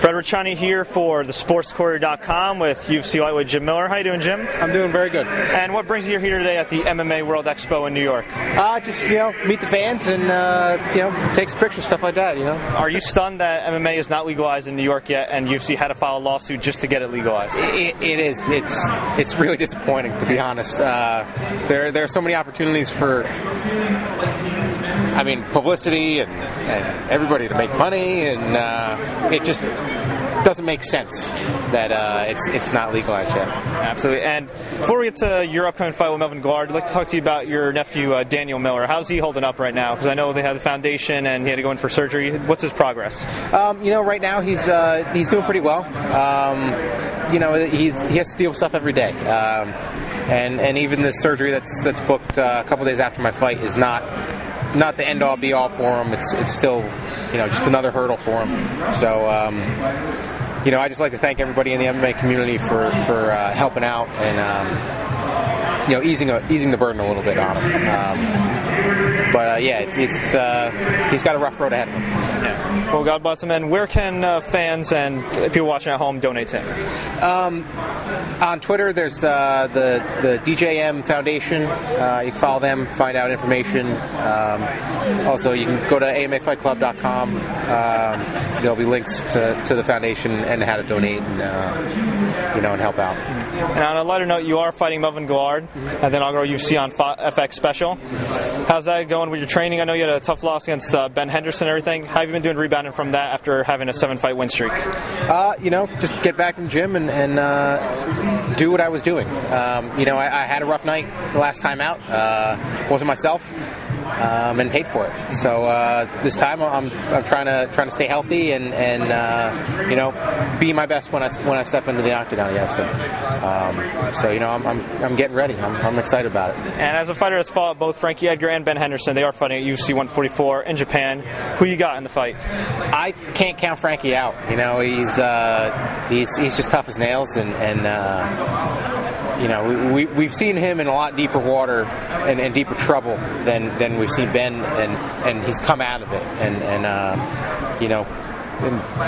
Fred Richani here for the sportscourier.com with UFC lightweight Jim Miller. How you doing, Jim? I'm doing very good. And what brings you here today at the MMA World Expo in New York? Just meet the fans and take some pictures, stuff like that. Are you stunned that MMA is not legalized in New York yet, and UFC had to file a lawsuit just to get it legalized? It is. It's really disappointing, to be honest. There are so many opportunities for, publicity and everybody to make money, and it just doesn't make sense that it's not legalized yet. Absolutely. And before we get to your upcoming fight with Melvin Guillard, I'd like to talk to you about your nephew, Daniel Miller. How's he holding up right now? Because I know they had the foundation and he had to go in for surgery. What's his progress? Right now he's doing pretty well. He has to deal with stuff every day. And even this surgery that's booked a couple days after my fight is not the end-all be-all for him. It's still, just another hurdle for him. So, I just like to thank everybody in the MMA community for helping out and easing the burden a little bit on him. He's got a rough road ahead of him. Yeah. Well, God bless him. And where can fans and people watching at home donate to him? On Twitter, there's the DJM Foundation. You can follow them, find out information. Also, you can go to AMAFightClub.com. There'll be links to the foundation and how to donate and help out. And on a lighter note, you are fighting Melvin Guillard, and then I'll go UFC on FX Special. How's that going with your training? I know you had a tough loss against Ben Henderson and everything. How have you been doing rebounding from that after having a 7-fight win streak? Just get back in the gym and do what I was doing. I had a rough night the last time out. Wasn't myself. And paid for it. So this time I'm trying to stay healthy and be my best when I step into the octagon. Yes. I'm getting ready. I'm excited about it. And as a fighter that's fought both Frankie Edgar and Ben Henderson, they are fighting at UFC 144 in Japan. Who you got in the fight? I can't count Frankie out. He's just tough as nails and we've seen him in a lot deeper water and deeper trouble than we've seen Ben, and he's come out of it. And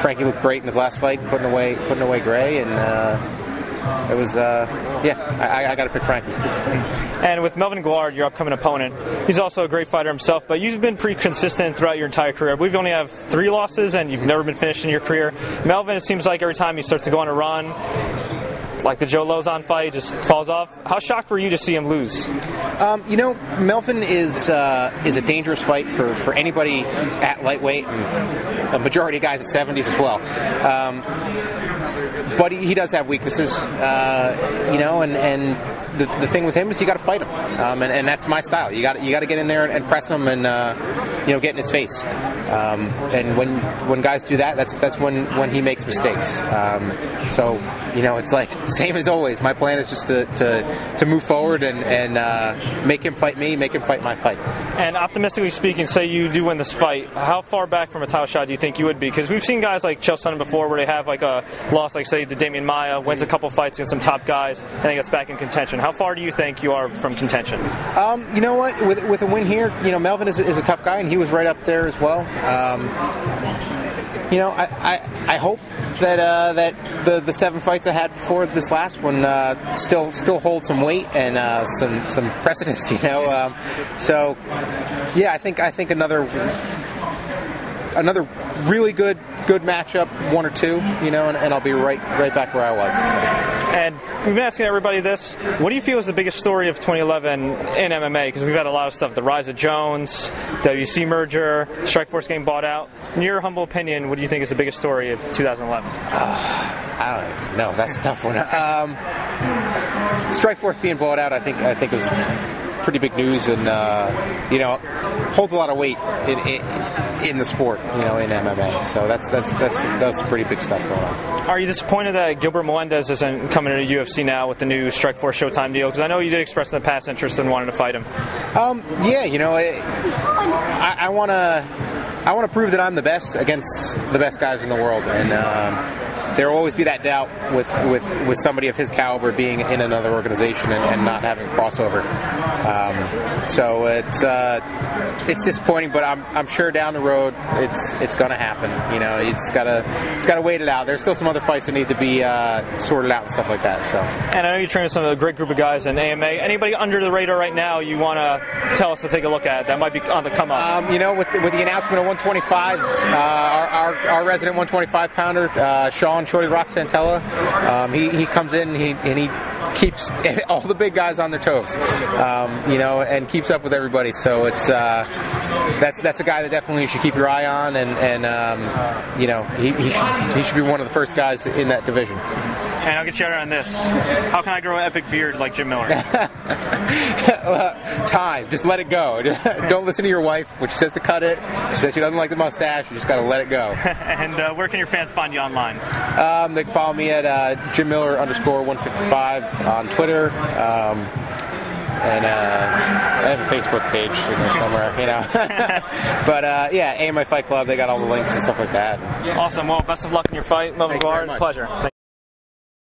Frankie looked great in his last fight, putting away Gray, and it was I got to pick Frankie. And with Melvin Guillard, your upcoming opponent, he's also a great fighter himself, but you've been pretty consistent throughout your entire career. We've only have 3 losses, and you've never been finished in your career. Melvin, it seems like every time he starts to go on a run, like the Joe Lozon fight, just falls off. How shocked were you to see him lose? Melvin is a dangerous fight for anybody at lightweight, and a majority of guys at 70s as well. But he does have weaknesses, and the thing with him is you got to fight him, and that's my style. You got to get in there and press him and get in his face. And when guys do that, that's when he makes mistakes. It's like same as always. My plan is just to move forward and make him fight me, make him fight my fight. And optimistically speaking, say you do win this fight, how far back from a title shot do you think you would be? Because we've seen guys like Chael Sonnen before where they have like a loss, like say to Damian Maia, wins a couple fights against some top guys, and then gets back in contention. How far do you think you are from contention? You know what? With a win here, Melvin is a tough guy, and he was right up there as well. I hope that the 7 fights I had before this last one still hold some weight and some precedence. I think another really good matchup, 1 or 2, and I'll be right back where I was. So. And we've been asking everybody this: what do you feel is the biggest story of 2011 in MMA? Because we've had a lot of stuff: the rise of Jones, WC merger, Strikeforce getting bought out. In your humble opinion, what do you think is the biggest story of 2011? I don't know. That's a tough one. Strikeforce being bought out, I think was pretty big news, and holds a lot of weight in the sport, in MMA. So that's pretty big stuff going on. Are you disappointed that Gilbert Melendez isn't coming into UFC now with the new Strikeforce Showtime deal? Because I know you did express in the past interest in wanting to fight him. I want to prove that I'm the best against the best guys in the world, and there will always be that doubt with somebody of his caliber being in another organization and not having crossover. So it's disappointing, but I'm sure down the road it's going to happen. You know, you just gotta wait it out. There's still some other fights that need to be sorted out and stuff like that. So. And I know you train with some of the great group of guys in AMA. Anybody under the radar right now you want to tell us to take a look at that might be on the come up? You know, with the announcement of 125s, our resident 125 pounder, Sean Shorty Rock Santella, he comes in and he keeps all the big guys on their toes, you know, and keeps up with everybody. So it's that's a guy that definitely you should keep your eye on, and you know, he should be one of the first guys in that division. And I'll get you out on this. How can I grow an epic beard like Jim Miller? Time. Just let it go. Don't listen to your wife when she says to cut it. She says she doesn't like the mustache. You just got to let it go. And where can your fans find you online? They can follow me at JimMiller_155 on Twitter. And I have a Facebook page in there somewhere, you know. But yeah, AMA Fight Club, they got all the links and stuff like that. Awesome. Well, best of luck in your fight. Melvin Guillard, pleasure.